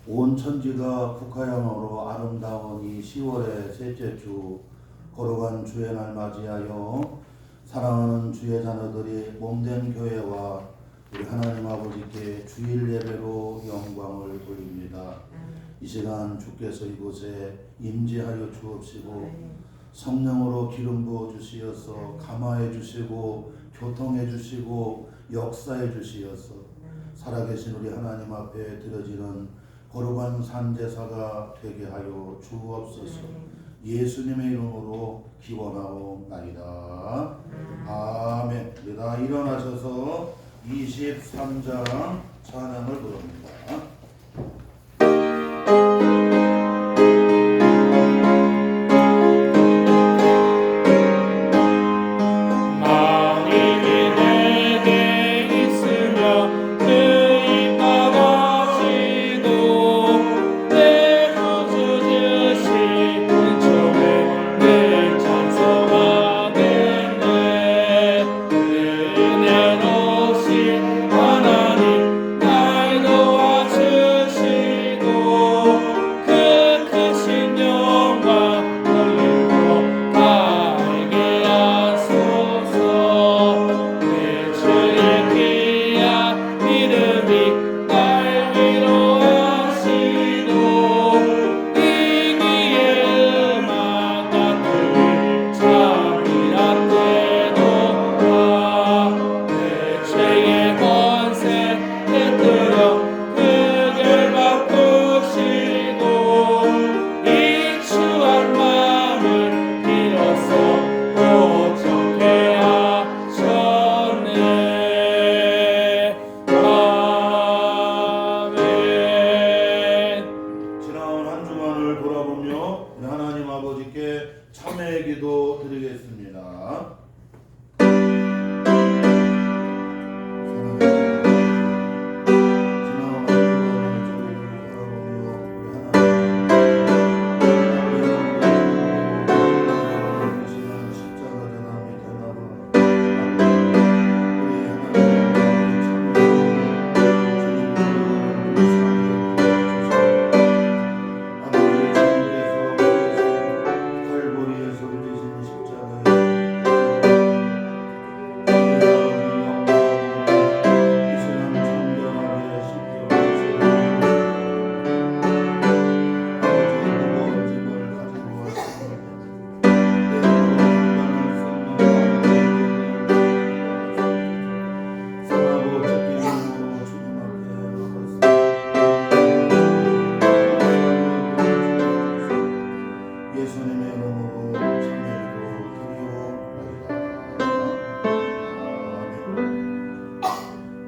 온 천지가 국화향으로 아름다운 이 10월의 셋째 주 거룩한 주의 날 맞이하여 사랑하는 주의 자녀들이 몸된 교회와 우리 하나님 아버지께 주일 예배로 영광을 돌립니다. 이 시간 주께서 이곳에 임재하여 주옵시고 성령으로 기름 부어 주시어서 감화해 주시고 교통해 주시고 역사해 주시어서 살아계신 우리 하나님 앞에 드려지는 거룩한 산제사가 되게 하여 주옵소서. 예수님의 이름으로 기원하옵나이다. 아멘. 우리 다 일어나셔서 23장 찬양을 부릅니다. 참회의 기도 드리겠습니다.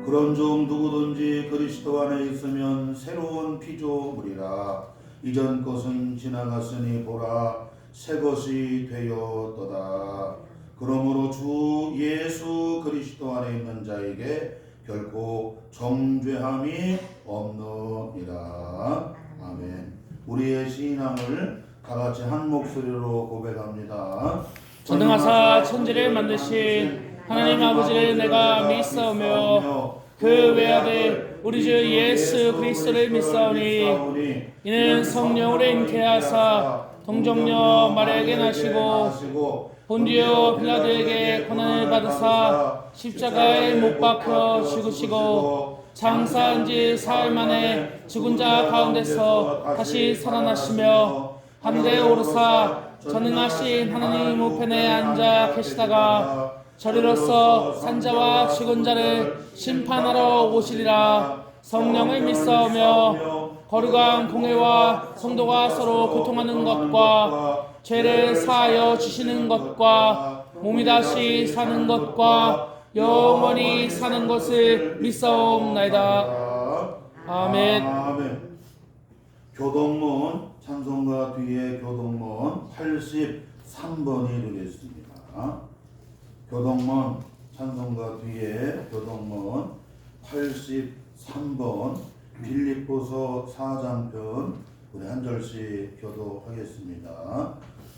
그런 종 누구든지 그리스도 안에 있으면 새로운 피조물이라. 이전 것은 지나갔으니 보라 새 것이 되었도다. 그러므로 주 예수 그리스도 안에 있는 자에게 결코 정죄함이 없느니라. 아멘. 우리의 신앙을 다 같이 한 목소리로 고백합니다. 전능하사 천지를 만드신 하나님 아버지를 내가 믿사오며 그 외아들 우리 주 예수 그리스도를 믿사오니 이는 성령으로 잉태하사 동정녀 마리아에게 나시고 본디오 빌라도에게 고난을 받으사 십자가에 못 박혀 죽으시고 장사한 지 사흘 만에 죽은 자 가운데서 다시 살아나시며 하늘에 오르사 전능하신 하나님 우편에 앉아 계시다가 저리로서 산자와 죽은 자를 심판하러 오시리라. 성령을 믿사오며 거룩한 공회와 성도가 서로 교통하는 것과 죄를 사하여 주시는 것과 몸이 다시 사는 것과 영원히 사는 것을 믿사옵나이다. 아멘. 아멘. 교동문 찬송가 뒤에 교동문 83번이 되겠습니다. 교동문 찬송가 뒤에 교동문 83번 빌립보서 4장편 우리 한 절씩 교도하겠습니다.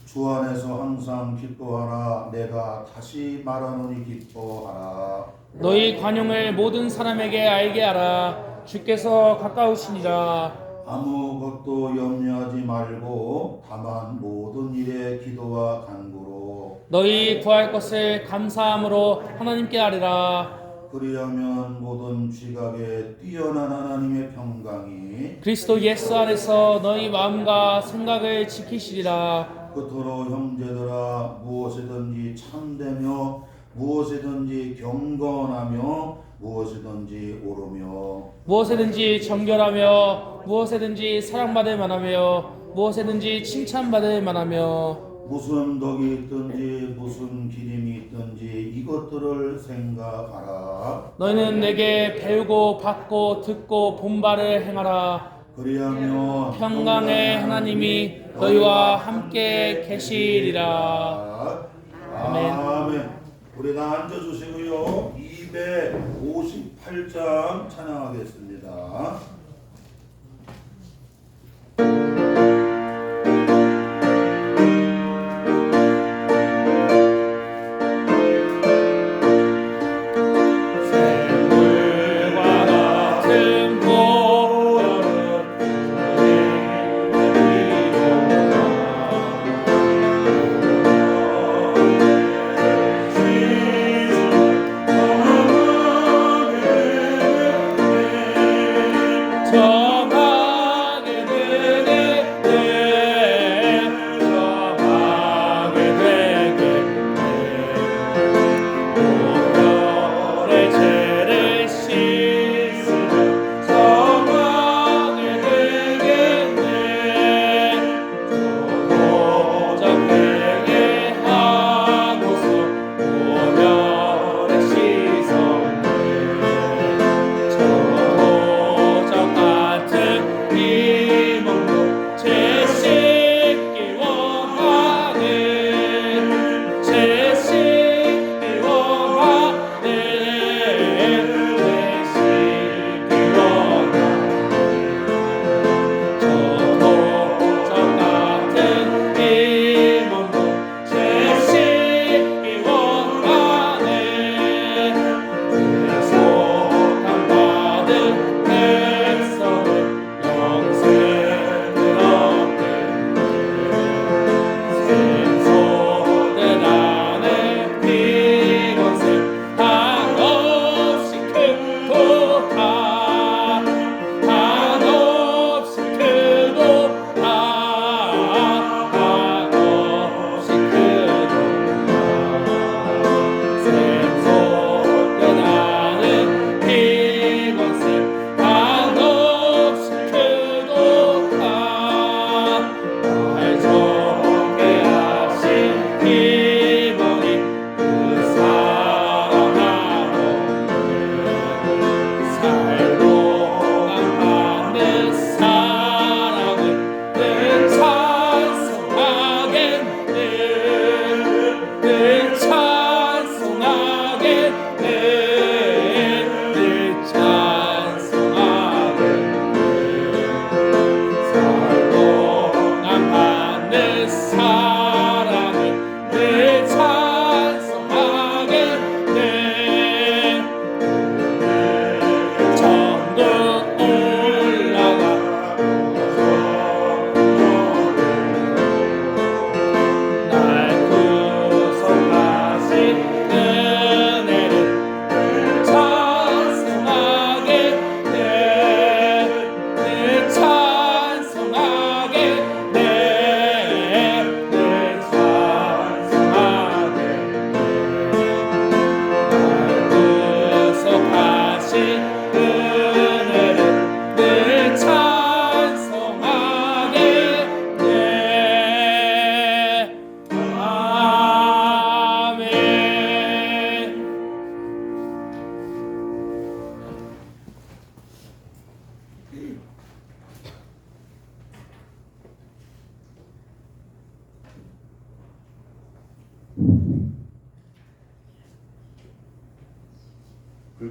주 안에서 항상 기뻐하라. 내가 다시 말하노니 기뻐하라. 너희 관용을 모든 사람에게 알게 하라. 주께서 가까우시니라. 아무것도 염려하지 말고 다만 모든 일에 기도와 간구로 너희 구할 것을 감사함으로 하나님께 아뢰라. 그리하면 모든 지각에 뛰어난 하나님의 평강이 그리스도 예수 안에서 너희 마음과 생각을 지키시리라. 그토록 형제들아 무엇이든지 참되며 무엇이든지 경건하며 무엇이든지 옳으며 무엇에든지 정결하며 무엇에든지 사랑받을 만하며 무엇에든지 칭찬받을 만하며 무슨 덕이 있든지 무슨 기림이 있든지 이것들을 생각하라. 너희는 내게 배우고 받고 듣고 본바를 행하라. 그리하면 평강의 하나님이 너희와 함께 계시리라. 아멘. 아멘. 우리 다 앉아주시고요. 258장 찬양하겠습니다.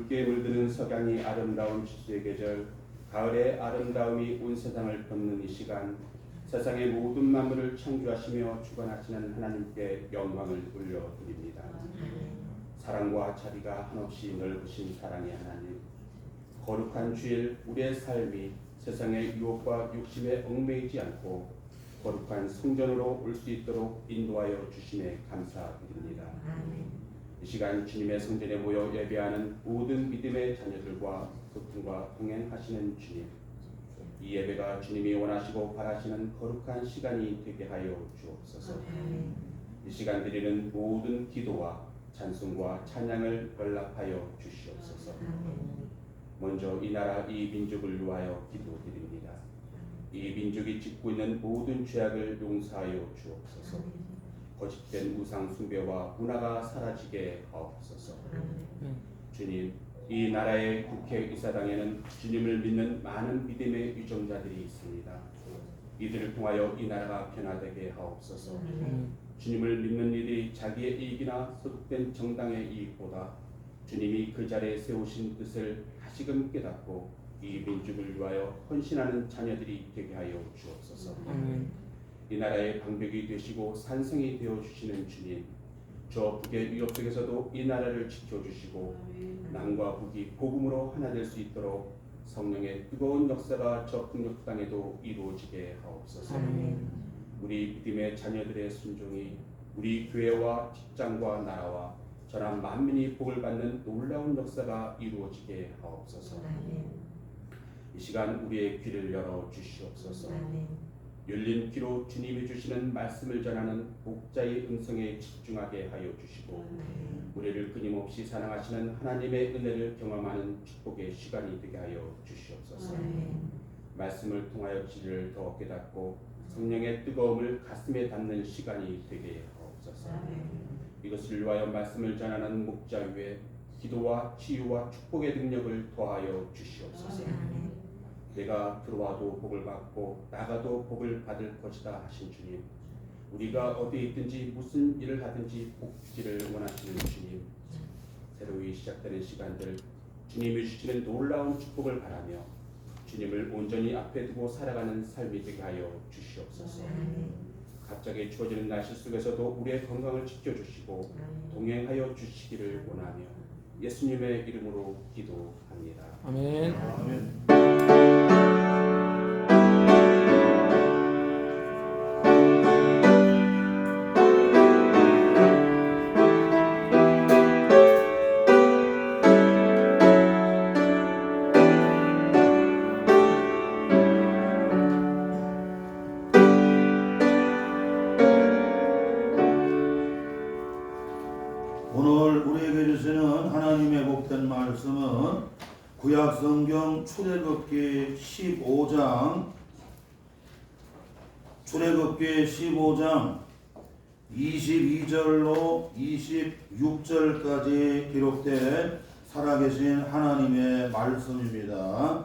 붉게 물드는 석양이 아름다운 추수의 계절, 가을의 아름다움이 온 세상을 덮는 이 시간, 세상의 모든 만물을 창조하시며 주관하시는 하나님께 영광을 올려드립니다. 사랑과 자비가 한없이 넓으신 사랑의 하나님, 거룩한 주일 우리의 삶이 세상의 유혹과 욕심에 얽매이지 않고 거룩한 성전으로 올 수 있도록 인도하여 주심에 감사드립니다. 이 시간 주님의 성전에 모여 예배하는 모든 믿음의 자녀들과 소통과 동행하시는 주님, 이 예배가 주님이 원하시고 바라시는 거룩한 시간이 되게 하여 주옵소서. 이 시간 드리는 모든 기도와 찬송과 찬양을 연락하여 주시옵소서. 먼저 이 나라 이 민족을 위하여 기도드립니다. 이 민족이 짓고 있는 모든 죄악을 용서하여 주옵소서. 거짓된 우상 숭배와 문화가 사라지게 하옵소서. 주님, 이 나라의 국회의사당에는 주님을 믿는 많은 믿음의 유정자들이 있습니다. 이들을 통하여 이 나라가 변화되게 하옵소서. 주님을 믿는 이들이 자기의 이익이나 소득된 정당의 이익보다 주님이 그 자리에 세우신 뜻을 다시금 깨닫고 이 민족을 위하여 헌신하는 자녀들이 되게 하여 주옵소서. 이 나라의 방벽이 되시고 산성이 되어 주시는 주님, 저 북의 위협 속에서도 이 나라를 지켜주시고 남과 북이 복음으로 하나 될 수 있도록 성령의 뜨거운 역사가 저 북녘 땅에도 이루어지게 하옵소서. 우리 믿음의 자녀들의 순종이 우리 교회와 직장과 나라와 전한 만민이 복을 받는 놀라운 역사가 이루어지게 하옵소서. 이 시간 우리의 귀를 열어 주시옵소서. 열린 귀로 주님이 주시는 말씀을 전하는 목자의 음성에 집중하게 하여 주시고 우리를 끊임없이 사랑하시는 하나님의 은혜를 경험하는 축복의 시간이 되게 하여 주시옵소서. 말씀을 통하여 진리를 더 깨닫고 성령의 뜨거움을 가슴에 담는 시간이 되게 하옵소서. 이것을 위하여 말씀을 전하는 목자 위에 기도와 치유와 축복의 능력을 더하여 주시옵소서. 내가 들어와도 복을 받고 나가도 복을 받을 것이다 하신 주님, 우리가 어디에 있든지 무슨 일을 하든지 복 주기를 원하시는 주님, 새로이 시작되는 시간들 주님이 주시는 놀라운 축복을 바라며 주님을 온전히 앞에 두고 살아가는 삶이 되게 하여 주시옵소서. 갑자기 추워지는 날씨 속에서도 우리의 건강을 지켜주시고 동행하여 주시기를 원하며 예수님의 이름으로 기도합니다. 아멘. 오늘 우리에게 주시는 하나님의 복된 말씀은 구약성경 출애굽기 15장 22절로 26절까지 기록된 살아계신 하나님의 말씀입니다.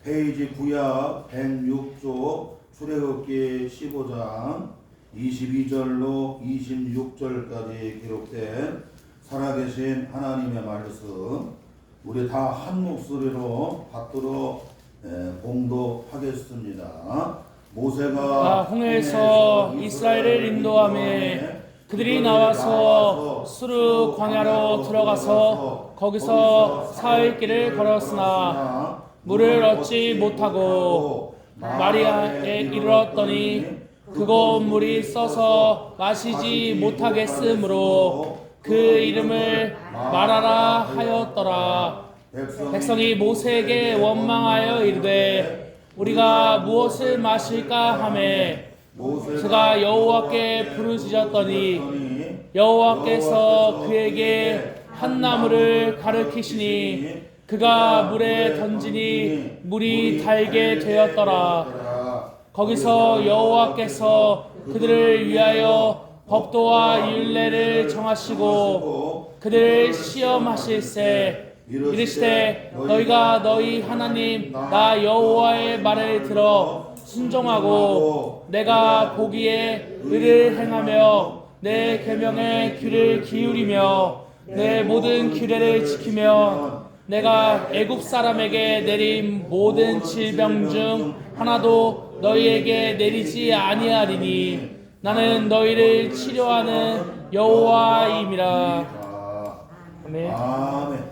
페이지 구약 106쪽 출애굽기 15장 22절로 26절까지 기록된 살아계신 하나님의 말씀, 우리 다 한 목소리로 받도록 봉독하겠습니다. 모세가 홍해에서 이스라엘을 인도하며 그들이 나와서 수르 광야로 들어가서 거기서 사흘 길을 걸었으나 물을 얻지 못하고 마리아에 이르렀더니 그곳 물이 써서 마시지 못하겠으므로 그 이름을 마라라 하였더라. 백성이 모세에게 원망하여 이르되 우리가 무엇을 마실까 하매 그가 여호와께 부르짖었더니 여호와께서 그에게 한 나무를 가르치시니 그가 물에 던지니 물이 달게 되었더라. 거기서 여호와께서 그들을 위하여 법도와 율례를 정하시고 그들을 시험하실세 이르시되 너희가 너희 하나님 나 여호와의 말을 들어 순종하고 내가 보기에 의를 행하며 내 계명에 귀를 기울이며 내 모든 규례를 지키면 내가 애굽 사람에게 내린 모든 질병 중 하나도 너희에게 내리지 아니하리니 나는 너희를 치료하는 여호와임이라. 아멘. 아멘.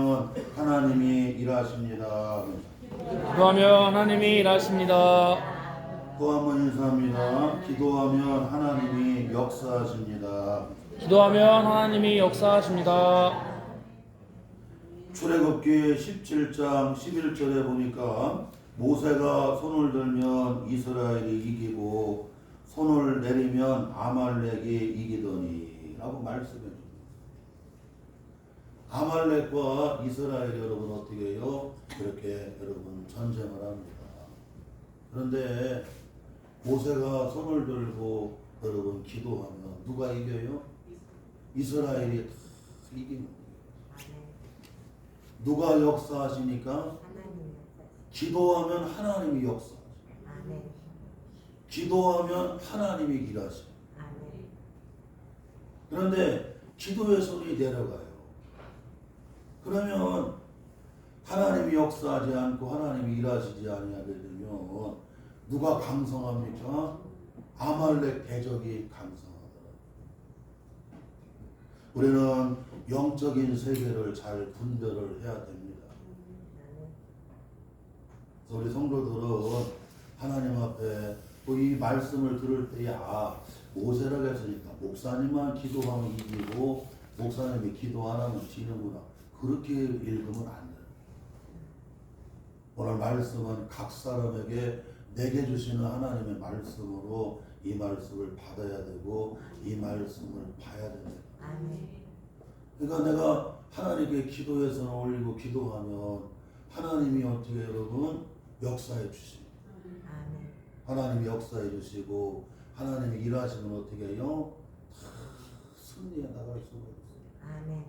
기도하면 하나님이 일하십니다. 기도하면 하나님이 일하십니다. 또 한 번 인사합니다. 기도하면 하나님이 역사하십니다. 기도하면 하나님이 역사하십니다. 출애굽기 17장 11절에 보니까 모세가 손을 들면 이스라엘이 이기고 손을 내리면 아말렉이 이기더니 라고 말씀해 줍니다. 아말렉과 이스라엘이 여러분 어떻게 해요? 그렇게 여러분 전쟁을 합니다. 그런데 모세가 손을 들고 여러분 기도하면 누가 이겨요? 이스라엘이 다 이깁니다. 누가 역사하시니까? 기도하면 하나님이 역사하시고 기도하면 하나님이 일하시고 그런데 기도의 손이 내려가요. 그러면 하나님이 역사하지 않고 하나님이 일하시지 아니하게 되면 누가 강성합니까? 아말렉 대적이 강성하더라. 우리는 영적인 세계를 잘 분별을 해야 됩니다. 그래서 우리 성도들은 하나님 앞에 이 말씀을 들을 때에 모세라고 했으니까 목사님만 기도하면 이기고 목사님이 기도 안 하면 지는구나. 그렇게 읽으면 안 돼요. 오늘 말씀은 각 사람에게 내게 주시는 하나님의 말씀으로 이 말씀을 받아야 되고 이 말씀을 봐야 됩니다. 그러니까 내가 하나님께 기도해서 올리고 기도하면 하나님이 어떻게 여러분 역사해 주십니다. 하나님이 역사해 주시고 하나님이 일하시면 어떻게 해요? 다 승리해 나갈 수가 있어요.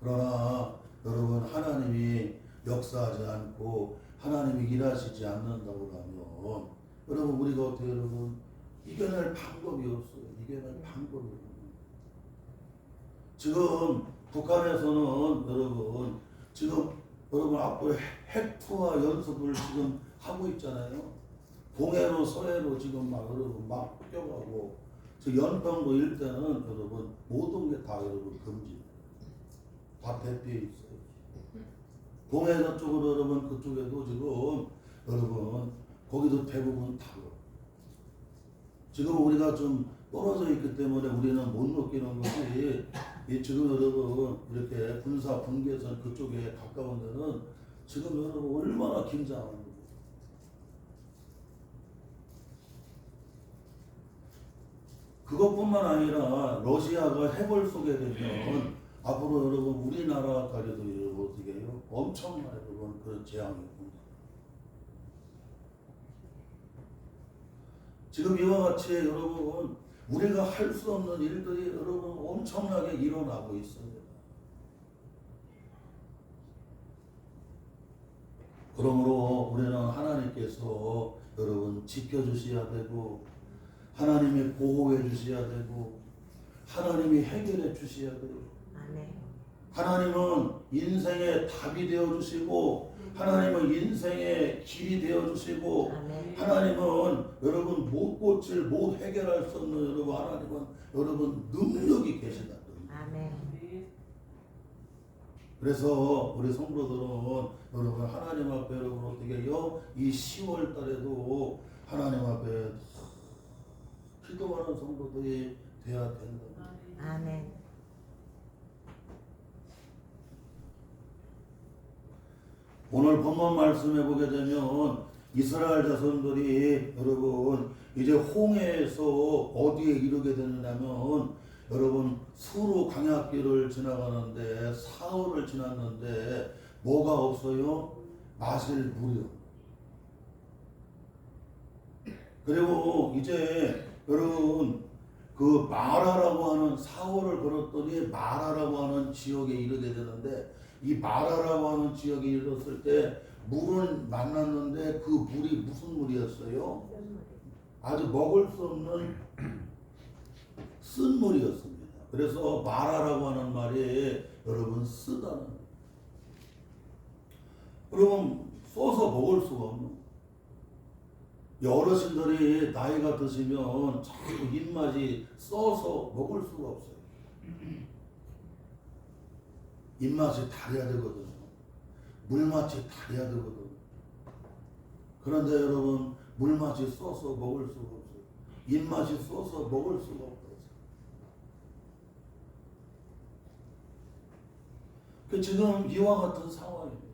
그러나 여러분 하나님이 역사하지 않고 하나님이 일하시지 않는다고 하면 여러분 우리가 어떻게 여러분 이겨낼 방법이 없어요. 이겨낼 방법이 없어요. 지금 북한에서는 여러분 앞으로 핵투하 연습을 지금 하고 있잖아요. 동해로 서해로 지금 여러분 막 껴가고 저 연평도 일대는 여러분 모든 게 다 여러분 금지. 다 대피해 있어요. 동해 저쪽으로 여러분 그쪽에도 지금 여러분 거기도 대부분 다 지금 우리가 좀 떨어져 있기 때문에 우리는 못 느끼는 것이 지금 여러분 이렇게 군사 분계선 그쪽에 가까운 데는 지금 여러분 얼마나 긴장하는 거예요. 그것뿐만 아니라 러시아가 해벌 쏘게 되면 앞으로 여러분 우리나라까지도 여러분 어떻게 해요? 엄청난 여러분 그런 재앙이 옵니다. 지금 이와 같이 여러분 우리가 할 수 없는 일들이 여러분 엄청나게 일어나고 있습니다. 그러므로 우리는 하나님께서 여러분 지켜주셔야 되고 하나님이 보호해 주셔야 되고 하나님이 해결해 주셔야 돼요. 하나님은 인생의 답이 되어 주시고 하나님은 인생의 길이 되어 주시고 하나님은 여러분 못 고칠 못 해결할 수 없는 여러분 하나님은 여러분 능력이 계시다. 그래서 우리 성도들은 여러분 하나님 앞에 여러분 어떻게 해요? 이 10월 달에도 하나님 앞에 기도하는 성도들이 되어야 된다. 아멘. 오늘 본문 말씀해 보게 되면 이스라엘 자손들이 여러분 이제 홍해에서 어디에 이르게 되느냐면 여러분 수로 광야길을 지나가는데 사흘을 지났는데 뭐가 없어요? 마실 물이 없어요. 그리고 이제 여러분 그 마라라고 하는 사흘을 걸었더니 마라라고 하는 지역에 이르게 되는데 이 마라라고 하는 지역에 이르렀을 때 물을 만났는데 그 물이 무슨 물이었어요? 아주 먹을 수 없는 쓴 물이었습니다. 그래서 마라라고 하는 말이 여러분 쓰다는 거예요. 그러면 써서 먹을 수가 없는 거예요. 어르신들이 나이가 드시면 자꾸 입맛이 써서 먹을 수가 없어요. 입맛이 달해야 되거든요. 물맛이 달여야 되거든. 그런데 여러분 물맛이 써서 먹을 수가 없어요. 입맛이 써서 먹을 수가 없어요. 그 지금 이와 같은 상황이에요.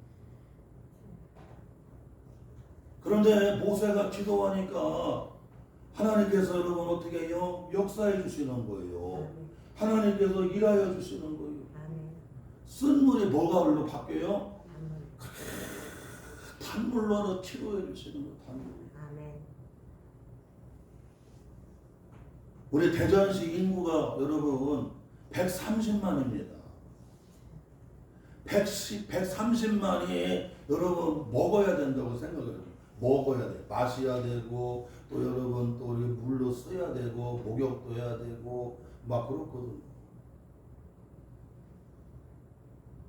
그런데 모세가 기도하니까 하나님께서 여러분 어떻게 해요? 역사해 주시는 거예요. 하나님께서 일하여 주시는 거예요. 쓴 물이 뭐가 흘러 바뀌어요? 단물로 치료해 주시는 거예요. 단물. 우리 대전시 인구가 여러분 130만입니다. 130만이 여러분 먹어야 된다고 생각해요. 먹어야 돼. 마셔야 되고 또 여러분 또 우리 물로 써야 되고 목욕도 해야 되고 막 그렇거든요.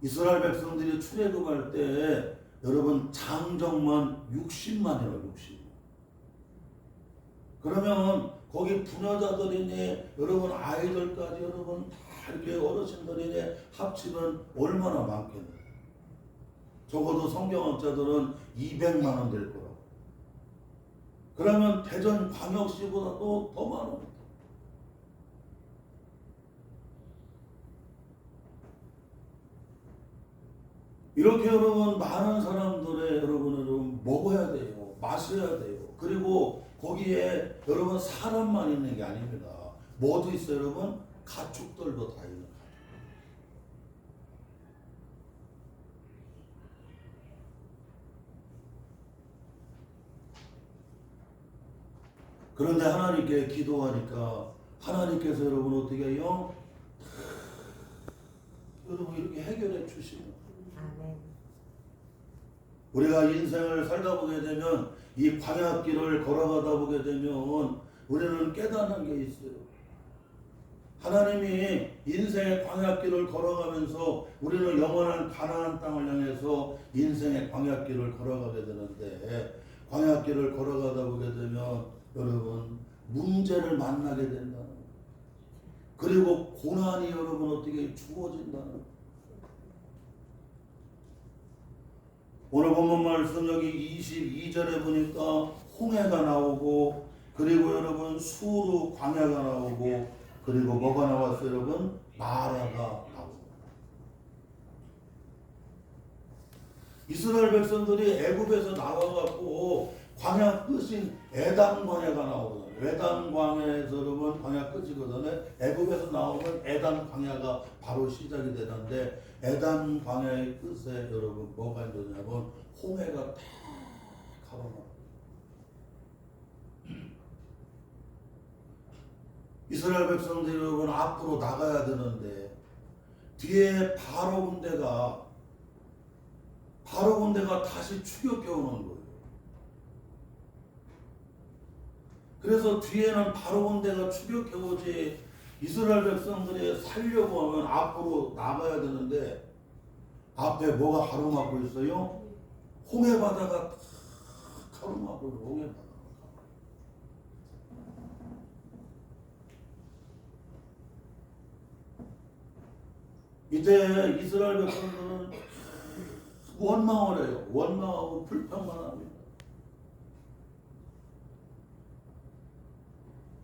이스라엘 백성들이 출애굽할 때 여러분 장정만 60만이라고 60만. 그러면 거기 부녀자들이니 여러분 아이들까지 여러분 다 이렇게 어르신들이니 합치면 얼마나 많겠나요? 적어도 성경학자들은 200만 원 될 거라고. 그러면 대전 광역시보다도 더 많습니다. 이렇게 여러분 많은 사람들의 여러분 먹어야 돼요. 마셔야 돼요. 그리고 거기에 여러분 사람만 있는 게 아닙니다. 뭐도 있어요 여러분? 가축들도 다 있는 거예요. 그런데 하나님께 기도하니까 하나님께서 여러분 어떻게 해요? 여러분 이렇게 해결해 주시는 거예요. 우리가 인생을 살다 보게 되면 이 광야길을 걸어가다 보게 되면 우리는 깨닫는 게 있어요. 하나님이 인생의 광야길을 걸어가면서 우리는 영원한 가나안 땅을 향해서 인생의 광야길을 걸어가게 되는데 광야길을 걸어가다 보게 되면 여러분 문제를 만나게 된다는 거예요. 그리고 고난이 여러분 어떻게 주어진다는 거예요. 오늘 본문 말씀 여기 22절에 보니까 홍해가 나오고 그리고 여러분 수르 광야가 나오고 그리고 뭐가 나왔어요 여러분? 마라가 나오고. 이스라엘 백성들이 애굽에서 나와갖고 광야 끝인 에단 광야가 나오거든요. 에단 광야에서 여러분 광야 끝이거든요. 애굽에서 나오면 에단 광야가 바로 시작이 되는데 에단 광야의 끝에 여러분 뭐가 있느냐면 홍해가 다 가로막혀. 이스라엘 백성들이 여러분 앞으로 나가야 되는데 뒤에 바로 군대가 다시 추격해 오는 거예요. 그래서 뒤에는 바로 군대가 추격해 오지 이스라엘 백성들이 살려고 하면 앞으로 나가야 되는데 앞에 뭐가 가로막고 있어요? 홍해 바다가 다 가로막고 있어요. 홍해 바다. 이제 이스라엘 백성들은 원망을 해요. 원망하고 불평만 합니다.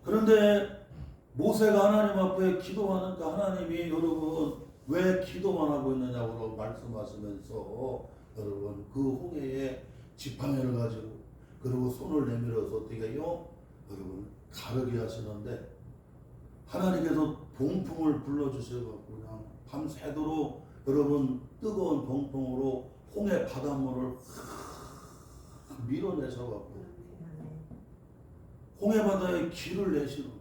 그런데 모세가 하나님 앞에 기도하니까 하나님이 여러분 왜 기도만 하고 있느냐고 말씀하시면서 여러분 그 홍해에 지팡이를 가지고 그리고 손을 내밀어서 어떻게 해요? 여러분 가르게 하시는데 하나님께서 동풍을 불러주셔서 그냥 밤새도록 여러분 뜨거운 동풍으로 홍해 바닷물을 밀어내셔갖고 홍해 바다에 길을 내시는 거예요.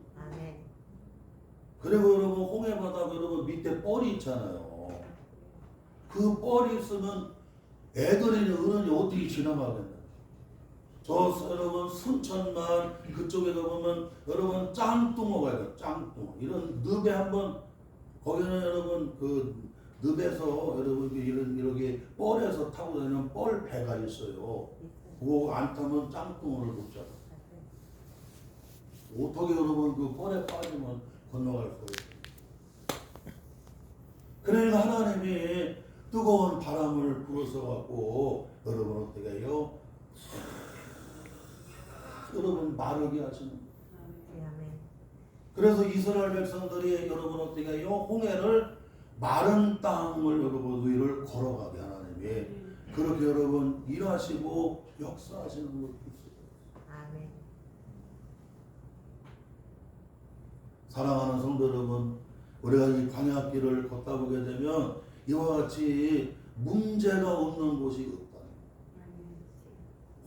그리고 여러분 홍해 바다 여러분 밑에 뻘이 있잖아요. 그 뻘이 있으면 애들이 어른이 어떻게 지나가겠나? 저 여러분 순천만 그쪽에 가보면 여러분 짱뚱어가 있어요. 짱뚱어 이런 늪에 한번 거기는 여러분 그 늪에서 여러분 이렇게 뻘에서 타고 다니는 뻘 배가 있어요. 그거 안 타면 짱뚱어를 못 잡아. 어떻게 여러분 그 뻘에 빠지면 건너갈 거예요. 그러니까 하나님이 뜨거운 바람을 불어서 갖고 여러분 어떻게 해요? 여러분 마르게 하시는 거예요. 그래서 이스라엘 백성들이 여러분 어떻게 해요? 홍해를 마른 땅을 여러분 위를 걸어가게 하나님이 그렇게 여러분 일하시고 역사하시는 것도 있어요. 아멘. 사랑하는 성도 여러분, 우리가 이 광야길을 걷다 보게 되면 이와 같이 문제가 없는 곳이 없다.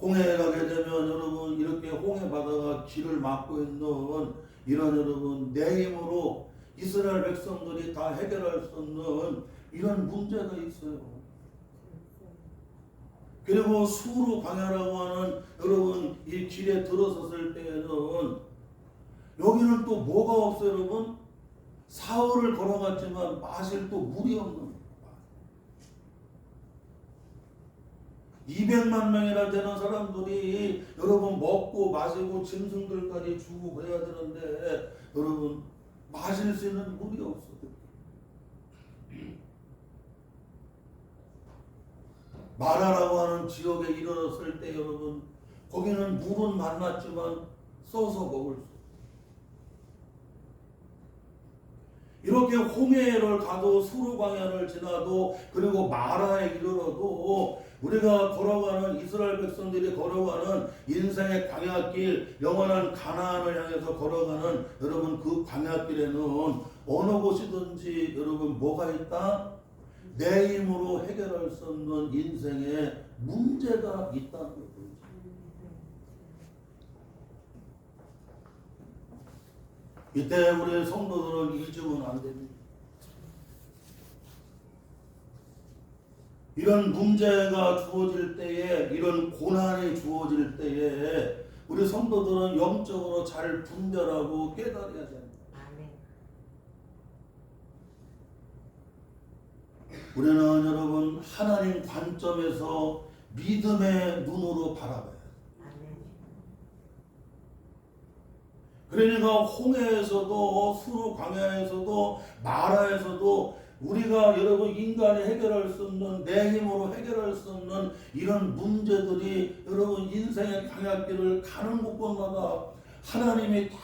홍해에 가게 되면 여러분 이렇게 홍해 바다가 길을 막고 있는 이런 여러분 내 힘으로 이스라엘 백성들이 다 해결할 수 없는 이런 문제가 있어요. 그리고 수르 광야라고 하는 여러분 이 길에 들어섰을 때에는 여기는 또 뭐가 없어요, 여러분? 사흘을 걸어갔지만 마실 또 물이 없는 거예요. 200만 명이나 되는 사람들이 여러분 먹고 마시고 짐승들까지 주고 그래야 되는데 여러분 마실 수 있는 물이 없어요. 마라라고 하는 지역에 이르렀을 때 여러분 거기는 물은 만났지만 써서 먹을 수 이렇게 홍해를 가도 수르 광야를 지나도 그리고 마라에 이르러도 우리가 걸어가는 이스라엘 백성들이 걸어가는 인생의 광야길 영원한 가나안을 향해서 걸어가는 여러분 그 광야길에는 어느 곳이든지 여러분 뭐가 있다? 내 힘으로 해결할 수 없는 인생의 문제가 있다는 거죠. 이때 우리 성도들은 잊으면 안 됩니다. 이런 문제가 주어질 때에 이런 고난이 주어질 때에 우리 성도들은 영적으로 잘 분별하고 깨달아야 됩니다. 우리는 여러분 하나님 관점에서 믿음의 눈으로 바라봐야 돼요. 그러니까 홍해에서도 수르 광야에서도 마라에서도 우리가 여러분 인간이 해결할 수 없는 내 힘으로 해결할 수 없는 이런 문제들이 여러분 인생의 광야길을 가는 곳곳마다 하나님이 다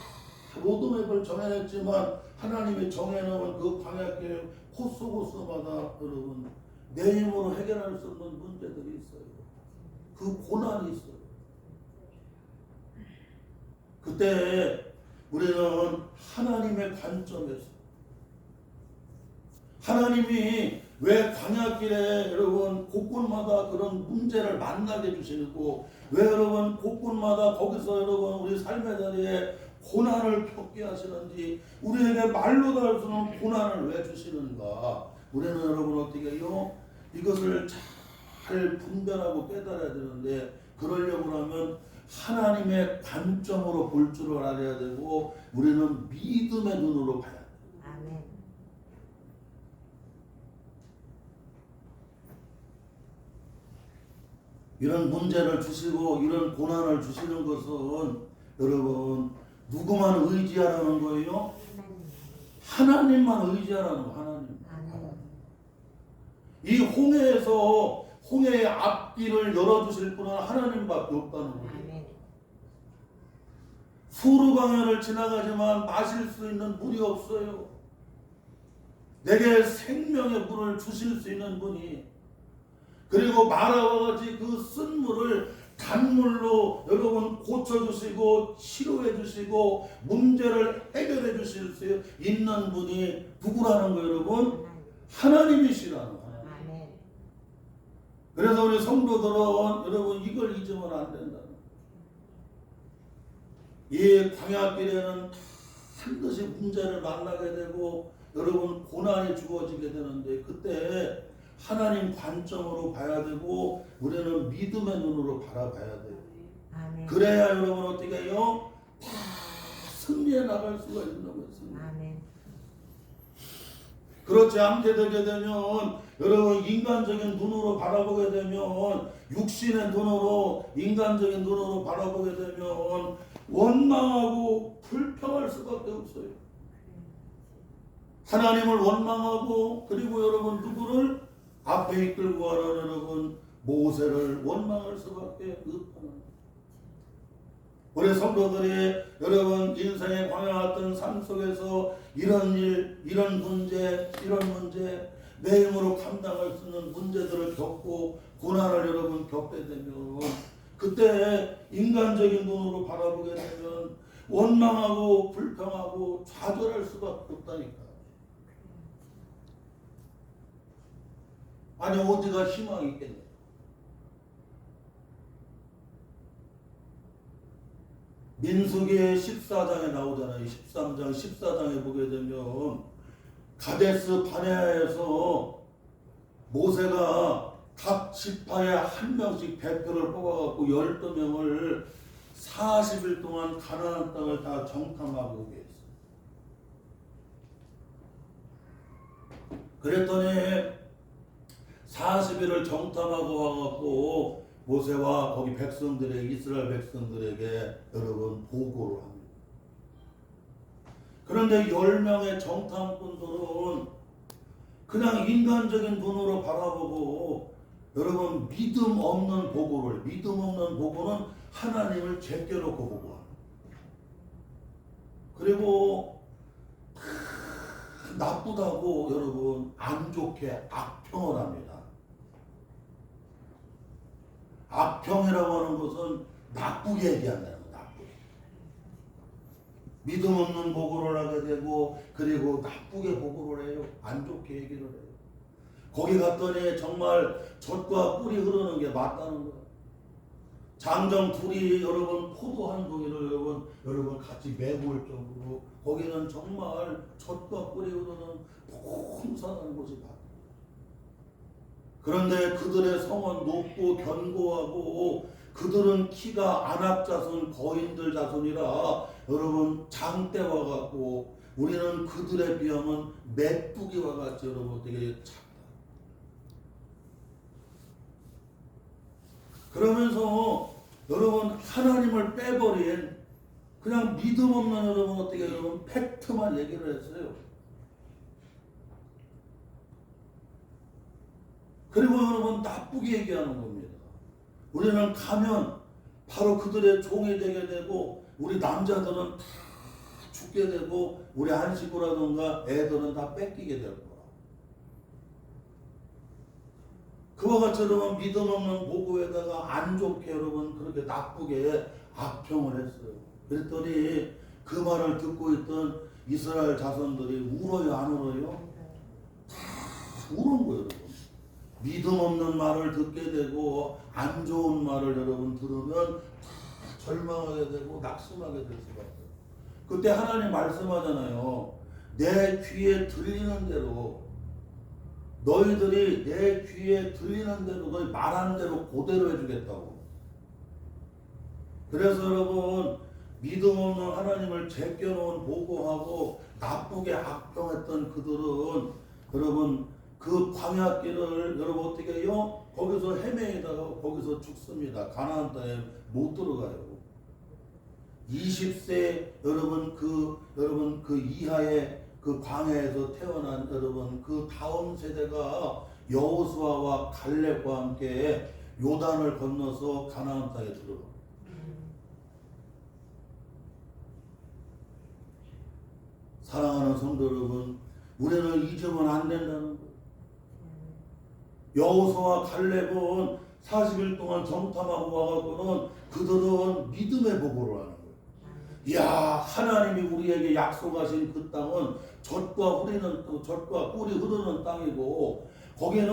로드맵을 정해냈지만 하나님이 정해놓은 그 광야길 코스코스마다 여러분 내 힘으로 해결할 수 없는 문제들이 있어요. 그 고난이 있어요. 그때 우리는 하나님의 관점에서 하나님이 왜 광야길에 여러분 곳곳마다 그런 문제를 만나게 해주시고 왜 여러분 곳곳마다 거기서 여러분 우리 삶의 자리에 고난을 겪게 하시는지 우리에게 말로도 할 수 없는 고난을 왜 주시는가 우리는 여러분 어떻게 해요? 이것을 잘 분별하고 깨달아야 되는데 그러려고 하면 하나님의 관점으로 볼 줄을 알아야 되고 우리는 믿음의 눈으로 봐야 돼요. 아멘. 이런 문제를 주시고 이런 고난을 주시는 것은 여러분 누구만 의지하라는 거예요? 하나님만 의지하라는 거예요. 하나님. 아멘. 이 홍해에서 홍해의 앞길을 열어주실 분은 하나님밖에 없다는 거예요. 아멘. 수르 광야를 지나가지만 마실 수 있는 물이 없어요. 내게 생명의 물을 주실 수 있는 분이 그리고 마라와 같이 그 쓴 물을 단물로 여러분 고쳐주시고 치료해주시고 문제를 해결해 주실 수 있는 분이 누구라는 거예요 여러분? 하나님이시라는 거예요. 아멘. 그래서 우리 성도들은 여러분 이걸 잊으면 안 된다. 이 광야길에는 반드시 문제를 만나게 되고 여러분 고난이 주어지게 되는데 그때 하나님 관점으로 봐야 되고 우리는 믿음의 눈으로 바라봐야 돼요. 아멘. 그래야 여러분 어떻게 해요? 다 승리해 나갈 수가 있는 거예요. 아멘. 그렇지 않게 되게 되면 여러분 인간적인 눈으로 바라보게 되면 육신의 눈으로 인간적인 눈으로 바라보게 되면 원망하고 불평할 수밖에 없어요. 하나님을 원망하고 그리고 여러분 누구를 앞에 이끌고 가는 여러분 모세를 원망할 수밖에 없다는 우리 성도들이 여러분 인생의 광야같은 삶 속에서 이런 일, 이런 문제 내 힘으로 감당할 수 있는 문제들을 겪고 고난을 여러분 겪게 되면 그때 인간적인 눈으로 바라보게 되면 원망하고 불평하고 좌절할 수밖에 없다니까. 아니 어디가 희망이 있겠냐. 민수기 14장에 나오잖아요. 13장 14장에 보게 되면 가데스 바네아에서 모세가 각 지파에 한 명씩 대표를 뽑아갖고 12명을 40일 동안 가나안 땅을 다 정탐하고 오게 했어요. 그랬더니 40일을 정탐하고 와갖고 모세와 거기 백성들에게 이스라엘 백성들에게 여러분 보고를 합니다. 그런데 10명의 정탐꾼들은 그냥 인간적인 눈으로 바라보고 여러분 믿음 없는 보고는 하나님을 제껴놓고 보고합니다. 그리고 나쁘다고 여러분 안 좋게 악평을 합니다. 악평이라고 하는 것은 나쁘게 얘기한다는 거예요. 나쁘게. 믿음 없는 보고를 하게 되고 그리고 나쁘게 보고를 해요. 안 좋게 얘기를 해요. 거기 갔더니 정말 젖과 꿀이 흐르는 게 맞다는 거예요. 장정 둘이 여러분 포도 한 송이를 여러분 같이 메고 올 정도로 거기는 정말 젖과 꿀이 흐르는 풍성한 곳이 맞다. 그런데 그들의 성은 높고 견고하고 그들은 키가 안압자손 거인들 자손이라 여러분 장대와 같고 우리는 그들에 비하면 메뚜기와 같이 여러분 되게 작다. 그러면서 여러분 하나님을 빼버린 그냥 믿음 없는 여러분 어떻게 여러분 팩트만 얘기를 했어요. 그리고 여러분 나쁘게 얘기하는 겁니다. 우리는 가면 바로 그들의 종이 되게 되고 우리 남자들은 다 죽게 되고 우리 안식구라든가 애들은 다 뺏기게 될 거라. 그와 같이 여러분 믿음 없는 보고에다가 안 좋게 여러분 그렇게 나쁘게 악평을 했어요. 그랬더니 그 말을 듣고 있던 이스라엘 자손들이 울어요 안 울어요? 다 우는 거예요. 여러분. 믿음 없는 말을 듣게 되고 안 좋은 말을 여러분 들으면 다 절망하게 되고 낙심하게 될 수가 있어요. 그때 하나님 말씀하잖아요. 내 귀에 들리는 대로 너희들이 내 귀에 들리는 대로 너희 말하는 대로 그대로 해주겠다고. 그래서 여러분 믿음 없는 하나님을 제껴놓은 보고하고 나쁘게 악평했던 그들은 여러분 그 광야길을 여러분 어떻게 해요? 거기서 헤매다가 거기서 죽습니다. 가나안 땅에 못 들어가요. 20세 여러분 그 이하의 그 광야에서 태어난 여러분 그 다음 세대가 여호수아와 갈렙과 함께 요단을 건너서 가나안 땅에 들어가. 사랑하는 성도 여러분, 우리는 잊으면 안 된다는 거예요. 여호수아와 갈렙은 40일 동안 정탐하고 와갖고는 그들은 믿음의 보고를 하는 거예요. 이야, 하나님이 우리에게 약속하신 그 땅은 젖과 꿀이 흐르는 땅이고 거기는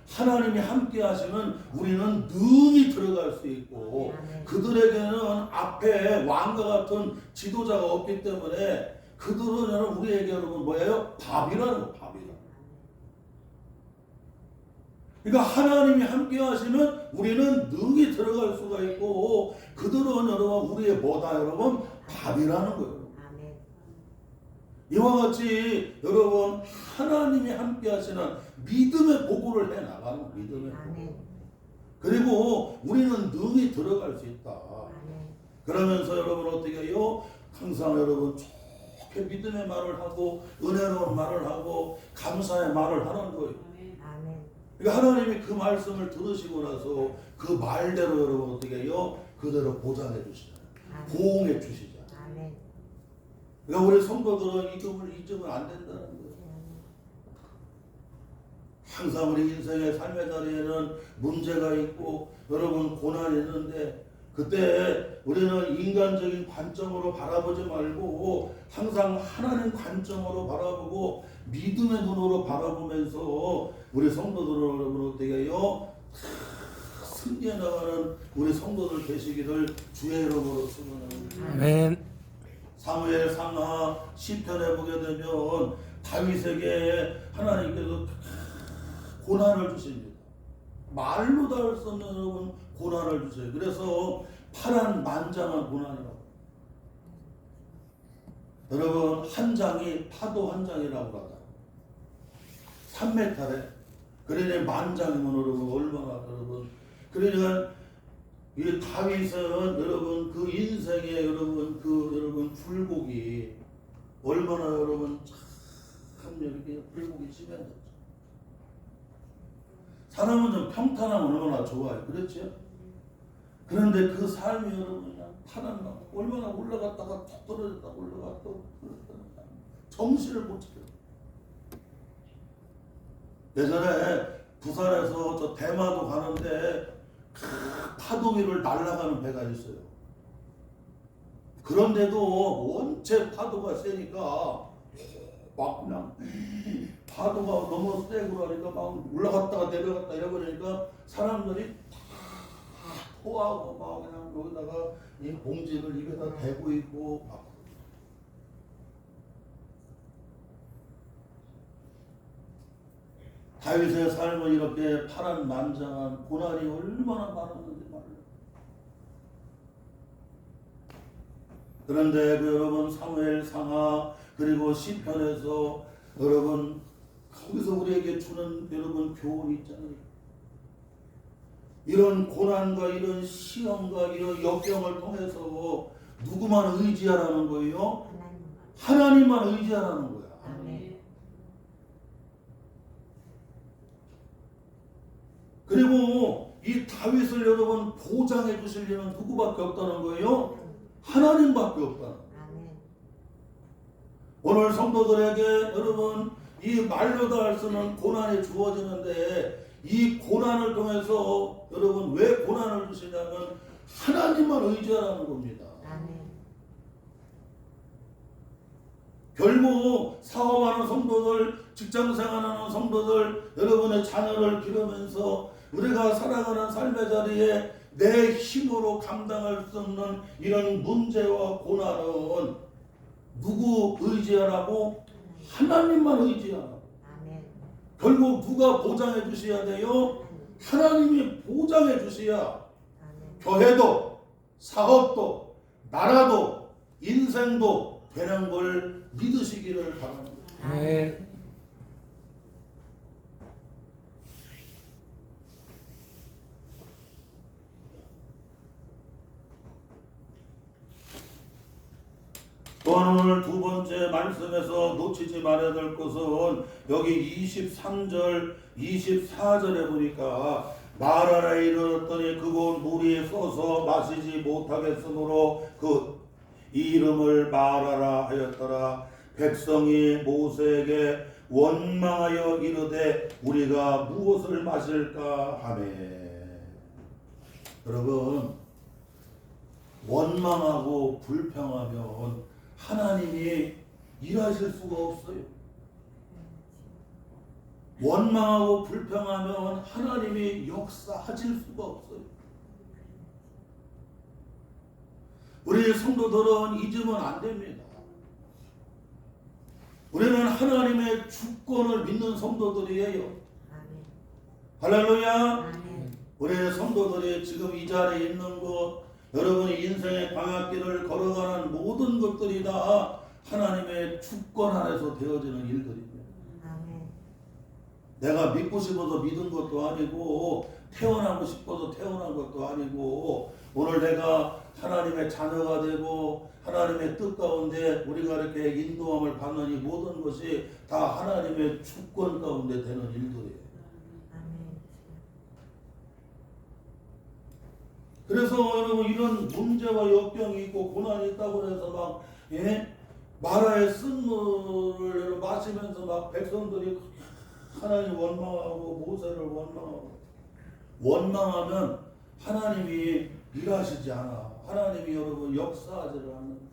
하나님이 함께 하시면 우리는 능히 들어갈 수 있고 그들에게는 앞에 왕과 같은 지도자가 없기 때문에 그들은 여러분 우리에게 여러분 뭐예요? 밥이라는 거, 밥이라는 거. 그러니까 하나님이 함께 하시면 우리는 능히 들어갈 수가 있고 그들은 여러분 우리의 뭐다 여러분? 밥이라는 거예요. 이와 같이 여러분 하나님이 함께 하시는 믿음의 보고를 해 나가는 믿음의 보고. 그리고 우리는 능히 들어갈 수 있다. 그러면서 여러분 어떻게 해요? 항상 여러분 좋게 믿음의 말을 하고 은혜로운 말을 하고 감사의 말을 하는 거예요. 그러니까 하나님이 그 말씀을 들으시고 나서 그 말대로 여러분 어떻게 해요? 그대로 보장해 주시잖아요. 보응해 주시잖아요. 아멘. 그러니까 우리 성도들은 이점을 잊으면 안 된다는 거예요. 항상 우리 인생의 삶의 자리에는 문제가 있고 여러분 고난이 있는데 그때 우리는 인간적인 관점으로 바라보지 말고 항상 하나님 관점으로 바라보고 믿음의 눈으로 바라보면서 우리 성도들 여러분 어떻게 해요? 승리해 나가는 우리 성도들 되시기를 주의 이름으로 축원합니다. 아멘. 사무엘 상하 시편에 보게 되면 다윗에게 하나님께서 고난을 주십니다. 말로 다 할 수 없는 여러분 고난을 주세요. 그래서 파란만장한 고난이라고. 여러분 한 장이 파도 한 장이라고 하다. 3m래. 그러니 만장이면 여러분 얼마나 여러분. 그러니까 이 다윗은 여러분 그 인생의 여러분 그 여러분 굴곡이 얼마나 여러분 참 이렇게 굴곡이 심해졌죠. 사람은 좀 평탄하면 얼마나 좋아요. 그렇죠? 그런데 그 삶이 여러분 그냥 파란 얼마나 올라갔다가 툭 떨어졌다가 올라갔다 정신을 못 차려. 예전에 부산에서 저 대마도 가는데 파도 위를 날아가는 배가 있어요. 그런데도 원체 파도가 세니까 막 그냥 파도가 너무 세고 그러니까 막 올라갔다가 내려갔다 이러버리니까 사람들이 다 토하고 막 그냥 여기다가 이 봉지를 입에다 대고 있고 막. 다윗의 삶은 이렇게 파란만장한 고난이 얼마나 많았는지 말이에요. 그런데 그 여러분 사무엘 상하 그리고 시편에서 여러분 거기서 우리에게 주는 여러분 교훈이 있잖아요. 이런 고난과 이런 시험과 이런 역경을 통해서 누구만 의지하라는 거예요? 하나님만 의지하라는 거야. 아멘. 그리고 이 다윗을 여러분 보장해 주시려면 누구밖에 없다는 거예요? 하나님밖에 없다는 거예요. 아멘. 오늘 성도들에게 여러분 이 말로 다 할 수 없는 고난이 주어지는데 이 고난을 통해서 여러분 왜 고난을 주시냐면 하나님만 의지하라는 겁니다. 아멘. 결국 사업하는 성도들, 직장생활하는 성도들, 여러분의 자녀를 기르면서 우리가 살아가는 삶의 자리에 내 힘으로 감당할 수 없는 이런 문제와 고난은 누구 의지하라고? 하나님만 의지하라고. 아멘. 결국 누가 보장해 주셔야 돼요? 하나님이 보장해 주셔야 아멘. 교회도 사업도 나라도 인생도 되는 걸 믿으시기를 바랍니다. 아멘. 또한 오늘 두 번째 말씀에서 놓치지 말아야 될 것은 여기 23절, 24절에 보니까 마라라에 이르렀더니 그곳 물이 쏘서 마시지 못하겠으므로 그 이름을 마라라 하였더라. 백성이 모세에게 원망하여 이르되 우리가 무엇을 마실까 하매. 여러분 원망하고 불평하면 하나님이 일하실 수가 없어요. 원망하고 불평하면 하나님이 역사하실 수가 없어요. 우리 성도들은 잊으면 안 됩니다. 우리는 하나님의 주권을 믿는 성도들이에요. 아멘. 할렐루야. 아멘. 우리 성도들이 지금 이 자리에 있는 것, 여러분이 인생의 방향길을 걸어가는 모든 것들이 다 하나님의 주권 안에서 되어지는 일들입니다. 아멘. 내가 믿고 싶어서 믿은 것도 아니고 태어나고 싶어서 태어난 것도 아니고 오늘 내가 하나님의 자녀가 되고 하나님의 뜻 가운데 우리가 이렇게 인도함을 받는 이 모든 것이 다 하나님의 주권 가운데 되는 일들이에요. 아멘. 그래서 여러분 이런 문제와 역경이 있고 고난이 있다고 해서 막 마라의 쓴물을 마시면서 막 백성들이 하나님 원망하고 모세를 원망하면 하나님이 일하시지 않아. 하나님이 여러분 역사하지를 않는.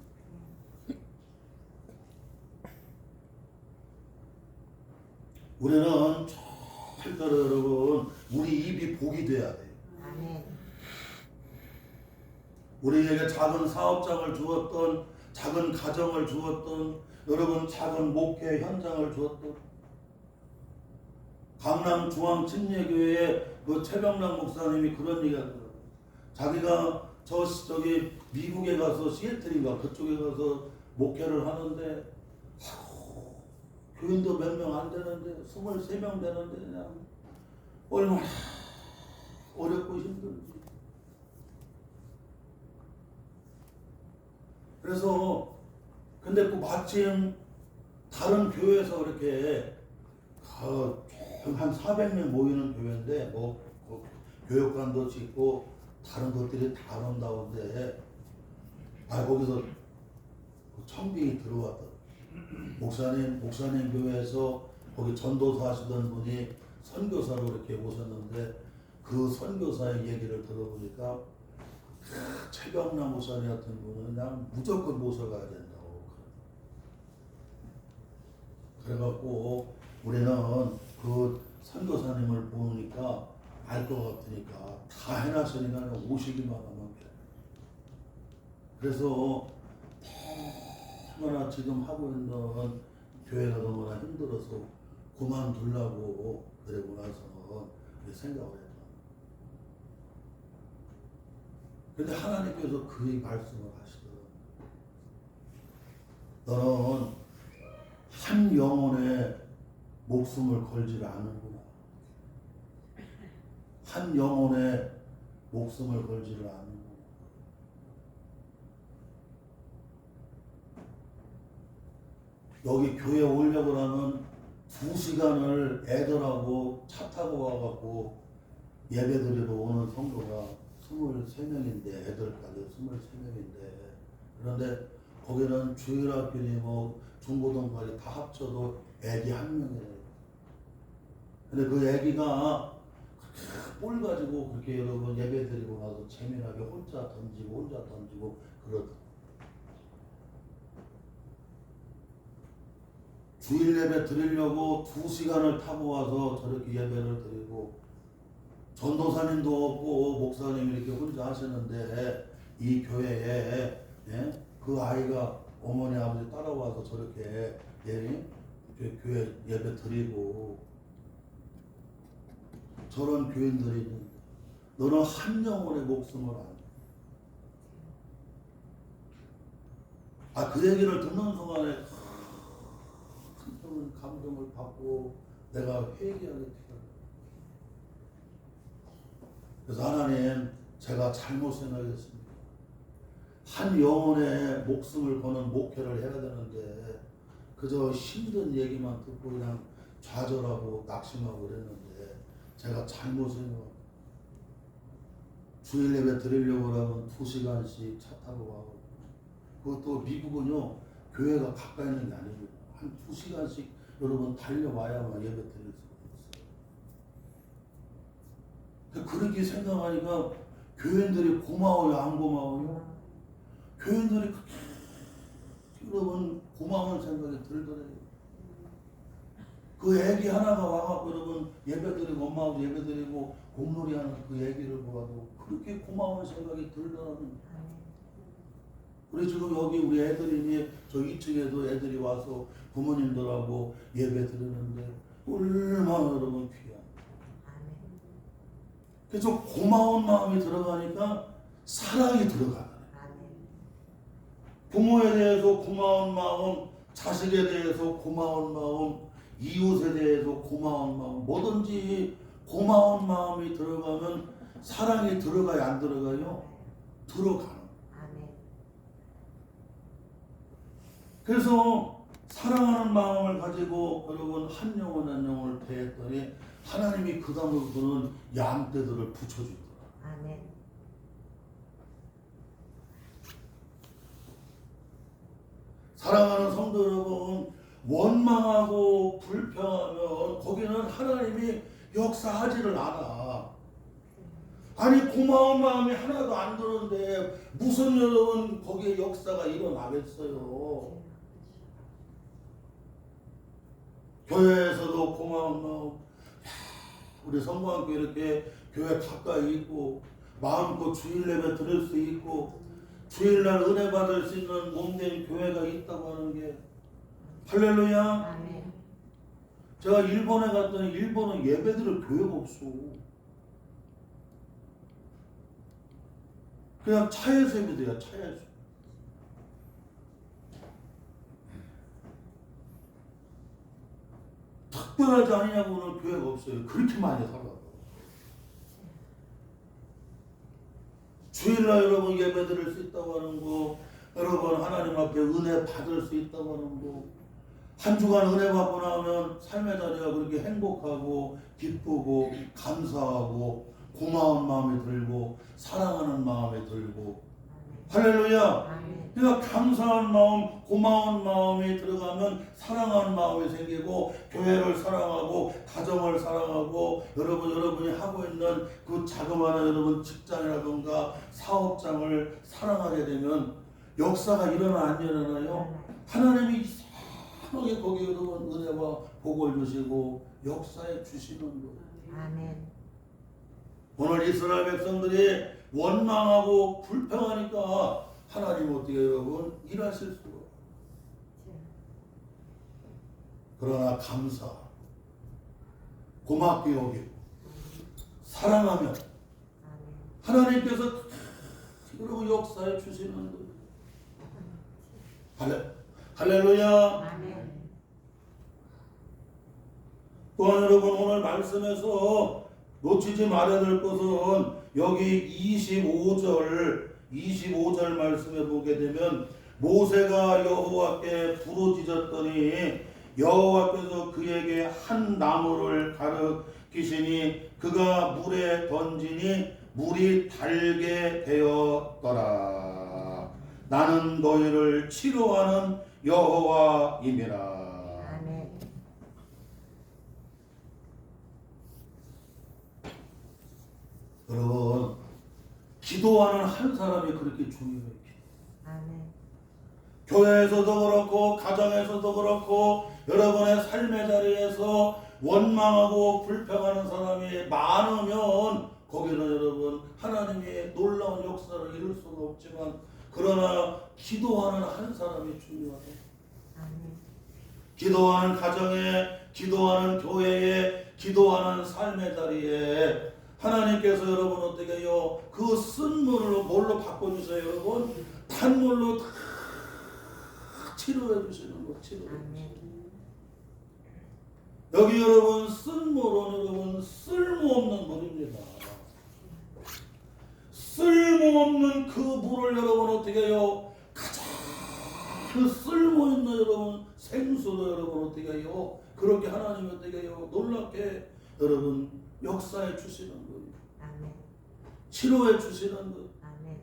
우리는 절대로 여러분 우리 입이 복이 돼야 돼요. 아멘. 우리에게 작은 사업장을 주었던, 작은 가정을 주었던, 여러분 작은 목회 현장을 주었던 강남 중앙침례교회의 그 최병락 목사님이 그런 얘기가 하더라고요. 자기가 저기 미국에 가서 시애틀인가 그쪽에 가서 목회를 하는데 교인도 몇 명 안 되는데 23명 되는데 그냥 얼마나 어렵고 힘든지. 그래서 근데 그 마침 다른 교회에서 이렇게 한 400명 모이는 교회인데 뭐 교육관도 짓고 다른 것들이 다 아름다운데 거기서 청빙이 들어왔다. 목사님 교회에서 거기 전도사 하시던 분이 선교사로 이렇게 오셨는데 그 선교사의 얘기를 들어보니까 최병남 목사님 같은 분은 그냥 무조건 모셔가야 된다고. 그래갖고 우리는 그 선교사님을 보니까 알 것 같으니까 다 해놨으니까 50이만 하면 돼. 그래서 얼마나 지금 하고 있는 교회가 너무나 힘들어서 그만두려고 그러고 나서 생각을 했다. 근데 하나님께서 그 말씀을 하시더라고요. 너는 한 영혼의 목숨을 걸지를 않는구나. 한 영혼의 목숨을 걸지를 않는구나. 여기 교회 오려고 하면 2시간을 애들하고 차 타고 와갖고 예배드리러 오는 성도가 23명인데 애들까지 23명인데 그런데 거기는 주일학교니 뭐 중고등까지 다 합쳐도 애기 1명이에요. 근데 그 애기가 볼 가지고 그렇게 여러분 예배드리고 나서 재미나게 혼자 던지고 그러더라고요. 주일 예배 드리려고 2시간을 타고 와서 저렇게 예배를 드리고 전도사님도 없고 목사님이 이렇게 혼자 하시는데 이 교회에 그 아이가 어머니 아버지 따라와서 저렇게 교회 예배 드리고 저런 교인들이 있는데 너는 한 영혼의 목숨을 그 얘기를 듣는 순간에 큰 감동을 받고 내가 회개하게 되더라고요. 그래서 하나님 제가 잘못 생각했습니다. 한 영혼의 목숨을 거는 목회를 해야 되는데 그저 힘든 얘기만 듣고 그냥 좌절하고 낙심하고 그랬는데 제가 잘못 생각합니다. 주일 예배 드리려고 하면 2시간씩 차 타고 가고 그것도 미국은요 교회가 가까이 있는 게 아닙니다. 한 2시간씩 여러분 달려와야만 예배 드릴 수가 있어요. 그렇게 생각하니까 교인들이 고마워요 안 고마워요? 교인들이 여러분 고마운 생각이 들더래요. 그 애기 하나가 와갖고 여러분 예배드리고 엄마하고 예배드리고 공놀이하는 그 애기를 보아도 그렇게 고마운 생각이 들더라고요. 우리 지금 여기 우리 애들이 저 2층에도 애들이 와서 부모님들하고 예배드리는데 얼마나 여러분 귀한. 그래서 고마운 마음이 들어가니까 사랑이 들어가요. 부모에 대해서 고마운 마음, 자식에 대해서 고마운 마음, 이웃에 대해서 고마운 마음, 뭐든지 고마운 마음이 들어가면 사랑이 들어가요, 안 들어가요? 들어가는. 그래서 사랑하는 마음을 가지고 여러분 한 영혼 한 영혼을 대했더니 하나님이 그 다음부터는 양떼들을 붙여주더라. 사랑하는 성도 여러분, 원망하고 불평하면 거기는 하나님이 역사하지를 않아. 아니 고마운 마음이 하나도 안 드는데 무슨 여러분 거기에 역사가 일어나겠어요. 교회에서도 고마운 마음, 우리 성모학교 이렇게 교회 가까이 있고 마음껏 주일 예배 드릴 수 있고 주일날 은혜 받을 수 있는 몸된 교회가 있다고 하는 게 할렐루야. 아멘. 제가 일본에 갔더니 일본은 예배드릴 교회가 없어. 그냥 차에서 예배드려. 차에서. 특별하지 않냐고는 교회가 없어요. 그렇게 많이 살아요. 주일날 여러분 예배 드릴 수 있다고 하는 거, 여러분 하나님 앞에 은혜 받을 수 있다고 하는 거, 한 주간 은혜 받고 나면 삶의 자리가 그렇게 행복하고 기쁘고 감사하고 고마운 마음이 들고 사랑하는 마음이 들고 할렐루야. 아멘. 그러니까 감사한 마음, 고마운 마음이 들어가면 사랑하는 마음이 생기고 교회를 사랑하고 가정을 사랑하고 여러분이 하고 있는 그 자그마한 여러분 직장이라든가 사업장을 사랑하게 되면 역사가 일어나 안 일어나요? 하나님이 이상하게 거기 여러분 은혜와 복을 주시고 역사에 주시는 거예요. 아멘. 오늘 이스라엘 백성들이 원망하고 불평하니까 하나님 어떻게 여러분 일하실 수가 없어요. 그러나 감사, 고맙게 여기고 사랑하면 하나님께서 여러분 역사에 주시는 거예요. 할렐루야. 아멘. 또한 여러분 오늘 말씀에서 놓치지 말아야 될 것은 여기 25절 말씀에 보게 되면 모세가 여호와께 부르짖었더니 여호와께서 그에게 한 나무를 가르치시니 그가 물에 던지니 물이 달게 되었더라. 나는 너희를 치료하는 여호와임이라. 아멘. 여러분 기도하는 한 사람이 그렇게 중요해요. 아멘. 교회에서도 그렇고 가정에서도 그렇고 여러분의 삶의 자리에서 원망하고 불평하는 사람이 많으면 거기는 여러분 하나님의 놀라운 역사를 이룰 수가 없지만 그러나 기도하는 한 사람이 중요하다. 아멘. 기도하는 가정에, 기도하는 교회에, 기도하는 삶의 자리에 하나님께서 여러분 어떻게 해요? 그 쓴 물로 뭘로 바꿔주세요 여러분? 단물로 다 치료해 주시는 거. 치료해. 아멘. 여기 여러분 쓴 물은 여러분 쓸모없는 물입니다. 쓸모없는 그 물을 여러분 어떻게 해요? 가장 그 쓸모있는 여러분 생수로 여러분 어떻게 해요? 그렇게 하나님이 어떻게 해요? 놀랍게 여러분 역사해 주시는 거예요. 아멘. 치료해 주시는 거예요. 아멘.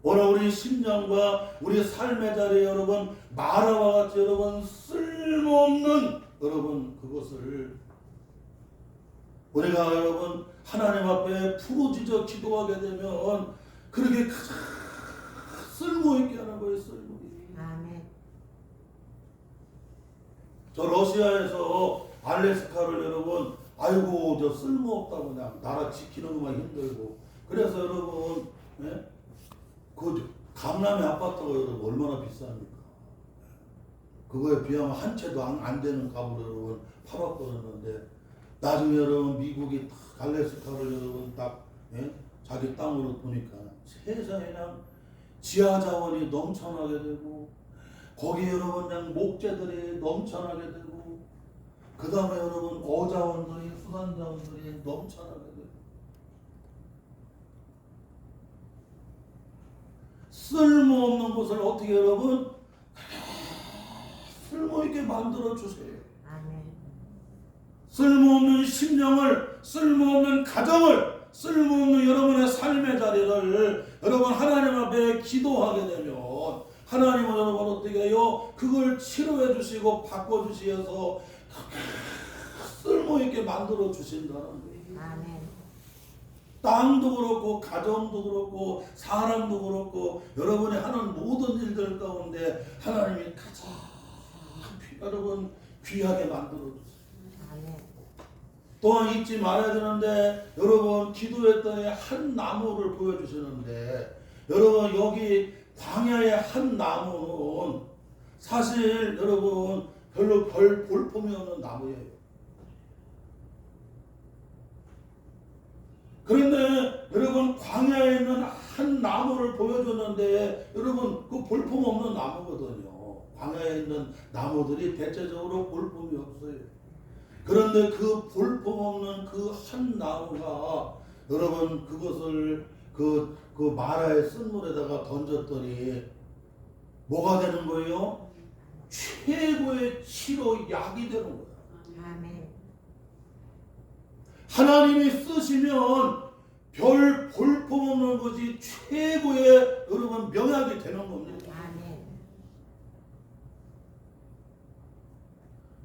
오늘 우리 심령과 우리 삶의 자리에 여러분 마라와 같이 여러분 쓸모없는 여러분 그것을 우리가 여러분 하나님 앞에 부르짖어 기도하게 되면 그렇게 가장 쓸모있게 하는 거예요. 쓸모있게. 아멘. 저 러시아에서 알래스카를 여러분 아이고 저 쓸모없다고 그냥 나라 지키는 것만 힘들고 그래서 여러분 그 강남의 아파트가 여러분 얼마나 비쌉니까? 그거에 비하면 한 채도 안 되는 값으로 여러분 팔았거든요. 나중에 여러분 미국이 알래스카를 여러분 딱 자기 땅으로 보니까 세상에 그냥 지하 자원이 넘쳐나게 되고 거기 여러분 그냥 목재들이 넘쳐나게 되고 그 다음에 여러분 어자원들이 수산자원들이 넘쳐나게 되고 쓸모없는 것을 어떻게 여러분 쓸모있게 만들어 주세요. 아멘. 쓸모없는 심령을, 쓸모없는 가정을, 쓸모없는 여러분의 삶의 자리를 여러분 하나님 앞에 기도하게 되면 하나님은 여러분 어떻게 해요? 그걸 치료해 주시고 바꿔 주시어서 쓸모있게 만들어 주신다는 거예요. 아멘. 땅도 그렇고 가정도 그렇고 사람도 그렇고 여러분이 하는 모든 일들 가운데 하나님이 가장 여러분 귀하게 만들어 주세요. 아멘. 또한 잊지 말아야 되는데 여러분 기도했더니 한 나무를 보여주시는데 여러분 여기 광야의 한 나무는 사실 여러분 별로 별 볼품이 없는 나무예요. 그런데 여러분 광야에 있는 한 나무를 보여줬는데 여러분 그 볼품 없는 나무거든요. 광야에 있는 나무들이 대체적으로 볼품이 없어요. 그런데 그 볼품 없는 그 한 나무가 여러분 그것을 그 마라의 쓴물에다가 던졌더니 뭐가 되는 거예요? 최고의 치료 약이 되는 거예요. 아멘. 하나님이 쓰시면 별 볼품 없는 것이 최고의 여러분 명약이 되는 겁니다. 아멘.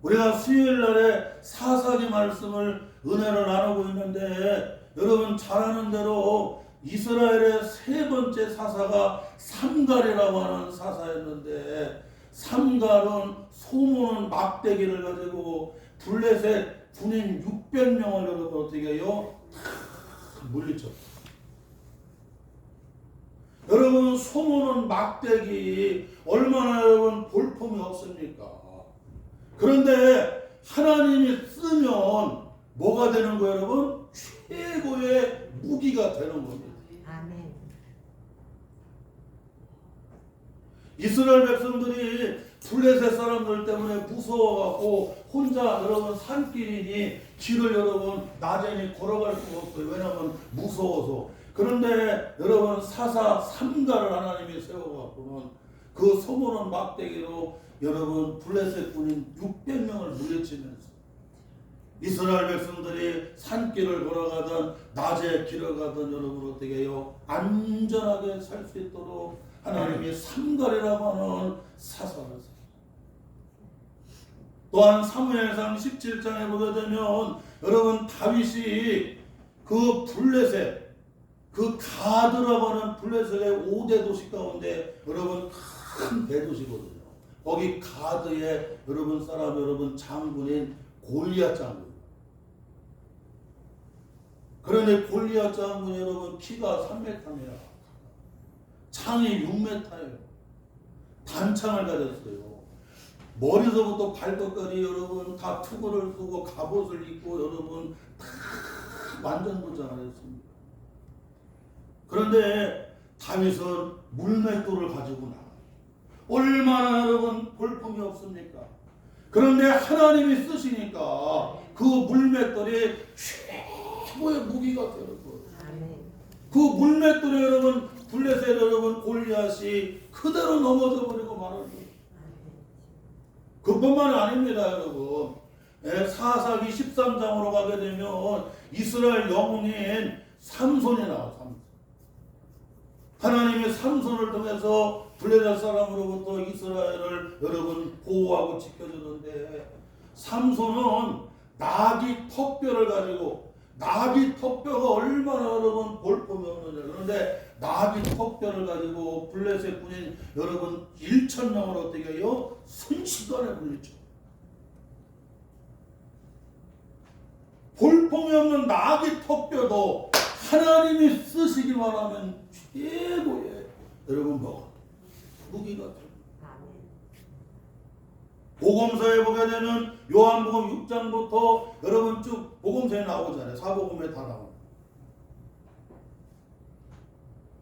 우리가 수요일 날에 사사기 말씀을 은혜를 나누고 있는데 여러분 잘 아는 대로 이스라엘의 세 번째 사사가 삼갈이라고 하는 사사였는데 삼갈은 소모는 막대기를 가지고 블레셋 군인 600명을 여러분 어떻게 해요? 물리쳤어요. 여러분 소모는 막대기 얼마나 여러분 볼품이 없습니까? 그런데 하나님이 쓰면 뭐가 되는 거예요 여러분? 최고의 무기가 되는 겁니다. 아멘. 이스라엘 백성들이 블레셋 사람들 때문에 무서워갖고 혼자 여러분 산길이니 길을 여러분 낮에니 걸어갈 수가 없어요. 왜냐하면 무서워서. 그런데 여러분 사사 삼가를 하나님이 세워갖고는 그 소모는 막대기로 여러분 블레셋 군인 600명을 물리치면서 이스라엘 백성들이 산길을 걸어가든 낮에 길을 가든 여러분 어떻게 해요? 안전하게 살 수 있도록 하나님이 삼갈이라고 하는 사사를 세워요. 또한 사무엘상 17장에 보게 되면 여러분 다윗이 그 블레셋 그 가드라고 하는 블레셋의 5대 도시 가운데 여러분 큰 대도시거든요. 거기 가드에 여러분 사람 여러분 장군인 골리앗 장군. 그런데 골리앗 장군 여러분 키가 3m입니다. 창이 6m예요. 단창을 가졌어요. 머리서부터 발끝까지 여러분 다 투구를 쓰고 갑옷을 입고 여러분 다 완전무장을 했습니다. 그런데 다윗은 물맷돌을 가지고 나가요. 얼마나 여러분 볼품이 없습니까? 그런데 하나님이 쓰시니까 그 물맷돌이 최고의 무기가 되는 거예요. 아멘. 그 물맷돌에 여러분 블레셋 여러분 골리앗이 그대로 넘어져 버리고 말하는 거예요. 그뿐만 아닙니다 여러분. 사사기 13장으로 가게 되면 이스라엘 영웅인 삼손이 나와요. 삼손. 하나님이 삼손을 통해서 블레셋 사람으로부터 이스라엘을 여러분 보호하고 지켜주는데 삼손은 나귀 턱뼈를 가지고 나귀 턱뼈가 얼마나 여러분 볼품이 없느냐. 그런데 나귀 턱뼈를 가지고 블레셋 군인 여러분 1,000명을 어떻게 해요? 순식간에 물리쳐. 볼품이 없는 나귀 턱뼈도 하나님이 쓰시기만 하면 최고의 여러분 뭐 무기가 됩니다. 복음서에 보게 되면 요한복음 6장부터 여러분 쭉 복음서에 나오잖아요. 사복음에 다 나옵니다.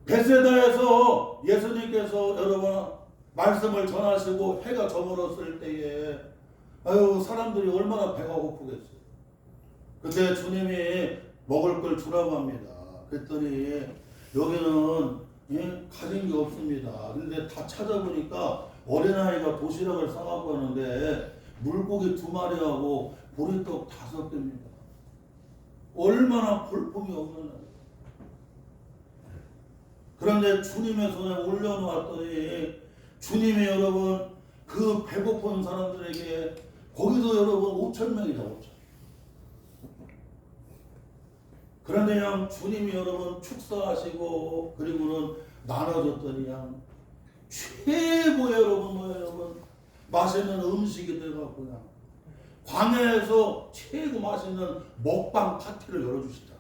베세다에서 예수님께서 여러분 말씀을 전하시고 해가 저물었을 때에 사람들이 얼마나 배가 고프겠어요. 그때 주님이 먹을 걸 주라고 합니다. 그랬더니 여기는 가진 게 없습니다. 근데 다 찾아보니까 어린아이가 도시락을 싸갖고 하는데 물고기 2마리하고 보리떡 5개입니다. 얼마나 볼품이 없는 날. 그런데 주님의 손에 올려놓았더니 주님이 여러분 그 배고픈 사람들에게 거기도 여러분 5,000명이다 5,000. 그런데 그냥 주님이 여러분 축사하시고 그리고는 나눠줬더니 그냥 최고의 여러분 뭐예요 여러분 맛있는 음식이 돼갖고 그냥 광야에서 최고 맛있는 먹방 파티를 열어주시다.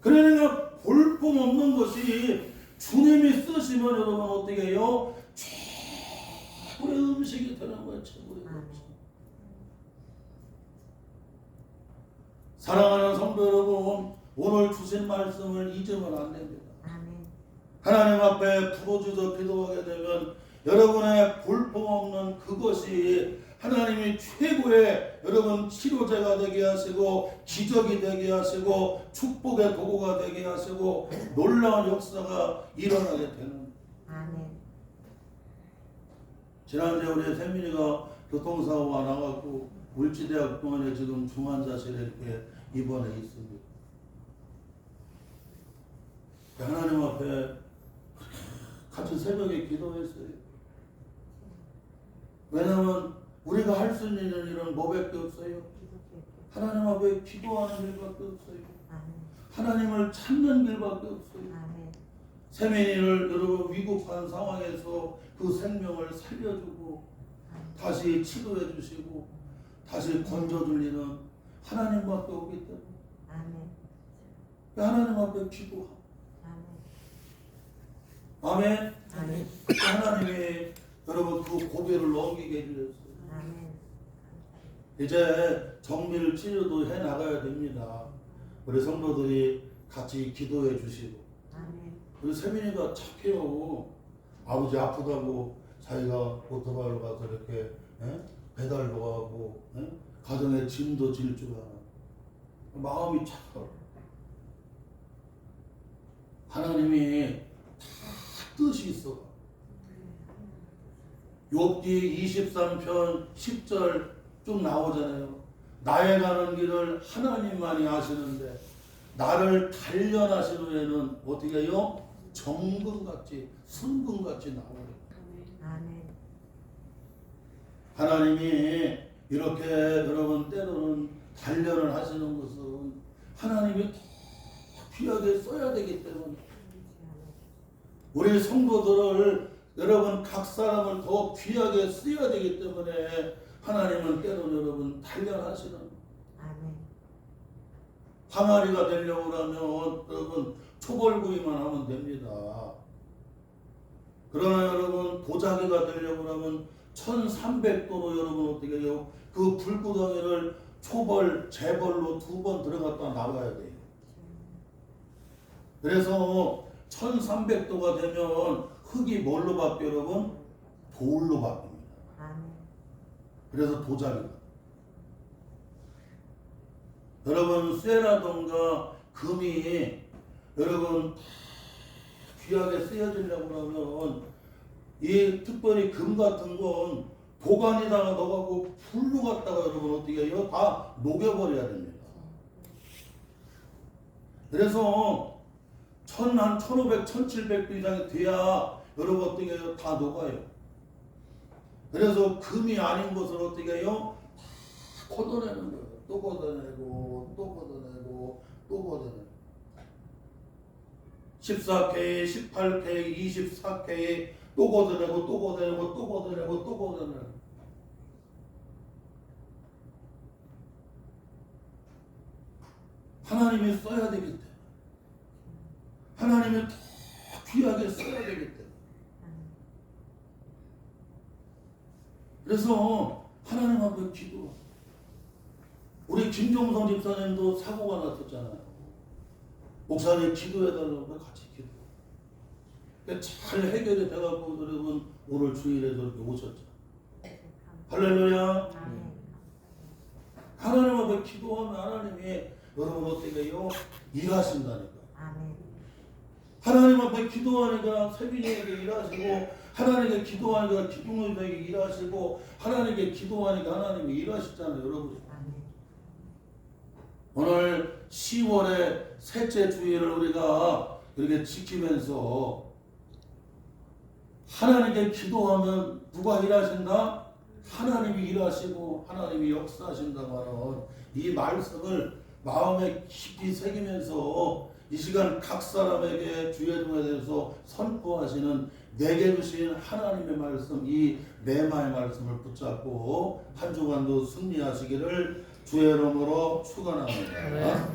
그러니까 볼품없는 것이 주님이 쓰시면 여러분 어떻게 해요? 최고의 음식이 되는 거예요. 최고의 음식. 사랑하는 성도 여러분, 오늘 주신 말씀을 잊으면 안 됩니다. 하나님 앞에 부르짖어 기도하게 되면 여러분의 볼품없는 그것이 하나님이 최고의 여러분 치료제가 되게 하시고 기적이 되게 하시고 축복의 도구가 되게 하시고 놀라운 역사가 일어나게 되는. 아멘. 지난주에 우리 세민이가 교통사고가 나갖고 울지대학 병원에 지금 중환자실에 이렇게 입원해 있습니다. 하나님 앞에 같은 새벽에 기도했어요. 왜냐하면 우리가 할 수 있는 일은 뭐밖에 없어요. 하나님 앞에 기도하는 일밖에 없어요. 하나님을 찾는 길밖에 없어요. 세민이를 여러분 위급한 상황에서 그 생명을 살려주고 다시 치료해 주시고 다시 건져줄 일은 하나님밖에 없기 때문에 하나님 앞에 기도하고 아멘. 하나님이 여러분 그 고비를 넘기게 해주셨어요. 이제 정밀 치료도 해 나가야 됩니다. 우리 성도들이 같이 기도해 주시고 우리 세민이가 착해요. 아버지 아프다고 자기가 오토바이로 가서 이렇게 배달도 하고 가정에 짐도 질 줄 알아. 마음이 착하고 하나님이 다 뜻이 있어. 욥기 23편 10절 쭉 나오잖아요. 나의 가는 길을 하나님만이 아시는데 나를 단련하신 후에는 어떻게 해요? 정금같이 순금같이 나오는. 하나님이 이렇게 여러분 때로는 단련을 하시는 것은 하나님이 더 귀하게 써야 되기 때문에 우리 성도들을 여러분 각 사람을 더 귀하게 써야 되기 때문에 하나님은 때로는 여러분 단련하시는 항아리가 되려고 하면 여러분 초벌구이만 하면 됩니다. 그러나 여러분 도자기가 되려고 하면 1300도로 여러분 어떻게 해요? 그 불구덩이를 초벌, 재벌로 2번 들어갔다 나와야 돼요. 그래서 1300도가 되면 흙이 뭘로 바뀌어요 여러분? 돌로 바뀝니다. 그래서 도자기가 여러분 쇠라던가 금이 여러분 귀하게 쓰여지려고 하면 이 특별히 금 같은 건 보관에다가 넣어갖고 불로 갖다가 여러분 어떻게 해요? 다 녹여버려야 됩니다. 그래서 1500, 1700도 이상이 돼야 여러분 어떻게 해요? 다 녹아요. 그래서 금이 아닌 것을 어떻게 해요? 다 걷어내는 거예요. 또 걷어내고 또 걷어내고 또 걷어내고 14K, 18K, 24K 또 걷어내고 또 걷어내고 또 걷어내고 또 걷어내고 하나님이 써야 되기 때문에 하나님이 더 귀하게 써야 되기 때문에 그래서 하나님 앞에 기도. 우리 김종성 집사님도 사고가 났었잖아요. 목사님 기도해달라고 같이 기도. 잘 해결이 돼가지고 여러분 오늘 주일에 저렇게 오셨죠. 할렐루야. 하나님 앞에 기도하면 하나님이 여러분 어떻게 해요? 일하신다니까. 하나님 앞에 기도하니까 세빈이에게 일하시고 하나님께 기도하니까 기둥에게 일하시고 하나님께 기도하니까 하나님이 일하시잖아요. 여러분. 오늘 10월의 셋째 주일을 우리가 이렇게 지키면서 하나님께 기도하면 누가 일하신다? 하나님이 일하시고 하나님이 역사하신다는 이 말씀을 마음에 깊이 새기면서 이 시간 각 사람에게 주의 이름에 대해서 선포하시는 내게 주신 하나님의 말씀, 이 레마의 말씀을 붙잡고 한 주간도 승리하시기를 주의 이름으로 축원합니다.